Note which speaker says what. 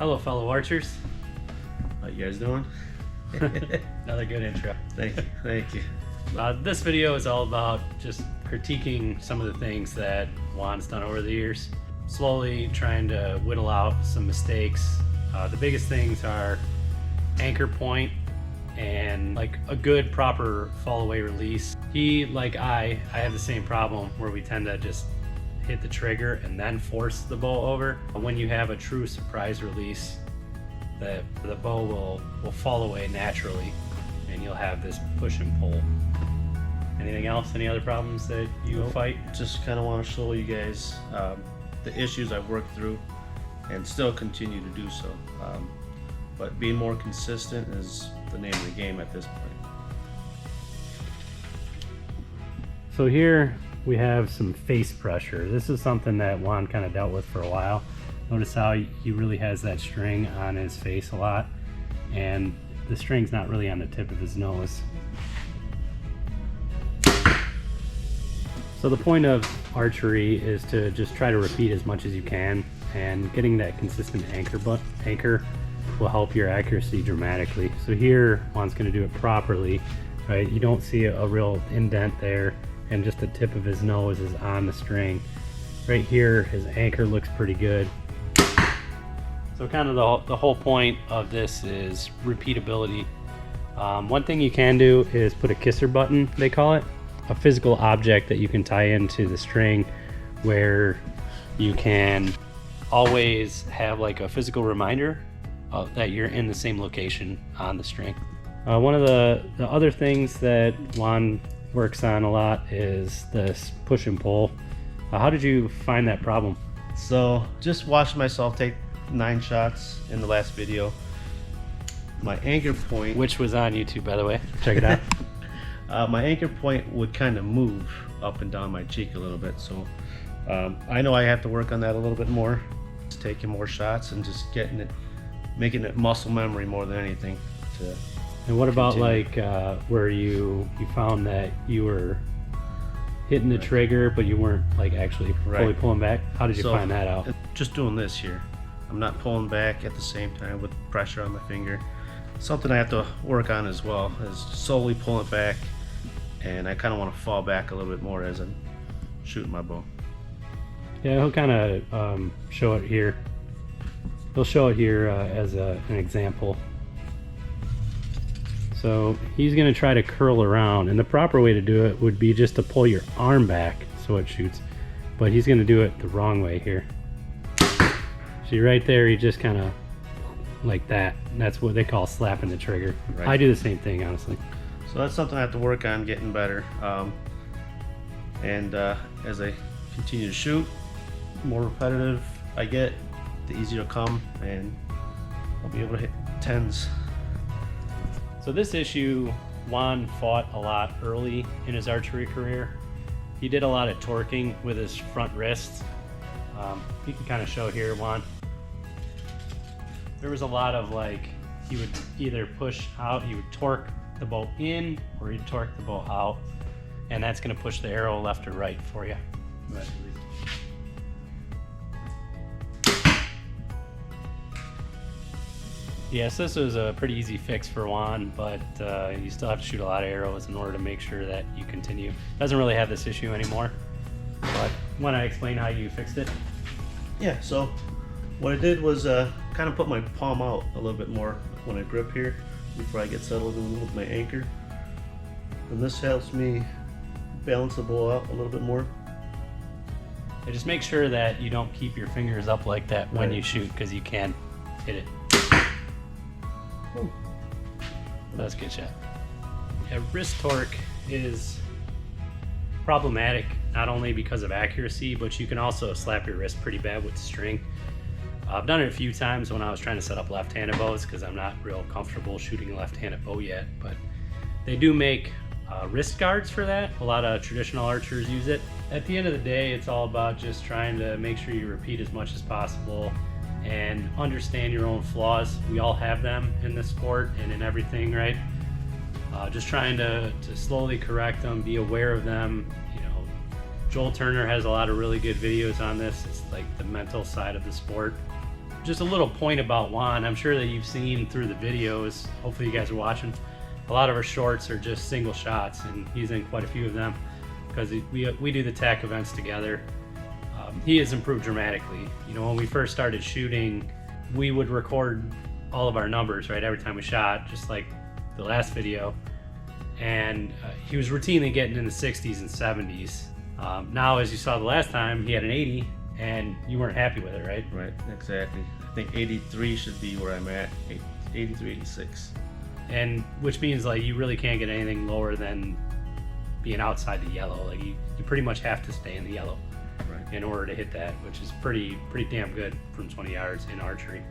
Speaker 1: Hello, fellow archers.
Speaker 2: How you guys doing?
Speaker 1: Another good intro.
Speaker 2: Thank you, thank you.
Speaker 1: This video is all about just critiquing some of the things that Juan's done over the years. Slowly trying to whittle out some mistakes. The biggest things are anchor point and like a good proper fall away release. He, like I have the same problem where we tend to just hit the trigger and then force the bow over. When you have a true surprise release, the bow will fall away naturally and you'll have this push and pull. Anything else? Any other problems that you fight?
Speaker 2: Just kind of want to show you guys the issues I've worked through and still continue to do so. But being more consistent is the name of the game at this point.
Speaker 1: So here we have some face pressure. This is something that Juan kind of dealt with for a while. Notice how he really has that string on his face a lot, and the string's not really on the tip of his nose. So the point of archery is to just try to repeat as much as you can, and getting that consistent anchor will help your accuracy dramatically. So here Juan's going to do it properly, right? You don't see a real indent there, and just the tip of his nose is on the string. Right here his anchor looks pretty good. So kind of the whole point of this is repeatability. One thing you can do is put a kisser button, they call it, a physical object that you can tie into the string where you can always have like a physical reminder that you're in the same location on the string. One of the other things that Juan works on a lot is this push and pull. How did you find that problem?
Speaker 2: So just watched myself take 9 shots in the last video. My anchor point,
Speaker 1: Which was on YouTube, by the way. Check it out.
Speaker 2: my anchor point would kind of move up and down my cheek a little bit. So I know I have to work on that a little bit more. Just taking more shots and just making it muscle memory more than anything.
Speaker 1: And what about
Speaker 2: continue.
Speaker 1: like where you found that you were hitting the trigger but you weren't like actually fully pulling back? How did you find that out?
Speaker 2: Just doing this here. I'm not pulling back at the same time with pressure on my finger. Something I have to work on as well is slowly pulling it back, and I kind of want to fall back a little bit more as I'm shooting my bow.
Speaker 1: Yeah, he'll kind of show it here. He'll show it here as an example. So he's going to try to curl around, and the proper way to do it would be just to pull your arm back so it shoots, but he's going to do it the wrong way here. See right there, he just kind of like that. That's what they call slapping the trigger.
Speaker 2: Right.
Speaker 1: I do the same thing, honestly.
Speaker 2: So that's something I have to work on getting better. And as I continue to shoot, the more repetitive I get, the easier it'll come, and I'll be able to hit 10s.
Speaker 1: So this issue, Juan fought a lot early in his archery career. He did a lot of torquing with his front wrists. You can kind of show here, Juan. There was a lot of like, he would either push out, he would torque the bow in, or he'd torque the bow out, and that's going to push the arrow left or right for you. Yes, this was a pretty easy fix for Juan, but you still have to shoot a lot of arrows in order to make sure that you continue. Doesn't really have this issue anymore, but want to explain how you fixed it?
Speaker 2: Yeah, so what I did was kind of put my palm out a little bit more when I grip here before I get settled in with my anchor. And this helps me balance the bow out a little bit more.
Speaker 1: And just make sure that you don't keep your fingers up like that when you shoot, because you can hit it.
Speaker 2: Ooh.
Speaker 1: That's a good shot. Yeah, wrist torque is problematic not only because of accuracy, but you can also slap your wrist pretty bad with the string. I've done it a few times when I was trying to set up left-handed bows because I'm not real comfortable shooting a left-handed bow yet, but they do make wrist guards for that. A lot of traditional archers use it. At the end of the day, it's all about just trying to make sure you repeat as much as possible and understand your own flaws. We all have them in this sport and in everything, right? Just trying to slowly correct them, be aware of them. You know, Joel Turner has a lot of really good videos on this. It's like the mental side of the sport. just a little point about Juan. I'm sure that you've seen through the videos, hopefully you guys are watching, a lot of our shorts are just single shots, and he's in quite a few of them because we do the TAC events together. He has improved dramatically. You know, when we first started shooting, we would record all of our numbers, right, every time we shot, just like the last video, and he was routinely getting in the 60s and 70s. Now, as you saw the last time, he had an 80, and you weren't happy with it, right?
Speaker 2: Right, exactly. I think 83 should be where I'm at, 83, 86.
Speaker 1: And which means like you really can't get anything lower than being outside the yellow. Like you pretty much have to stay in the yellow
Speaker 2: Right.
Speaker 1: in order to hit that, which is pretty damn good from 20 yards in archery.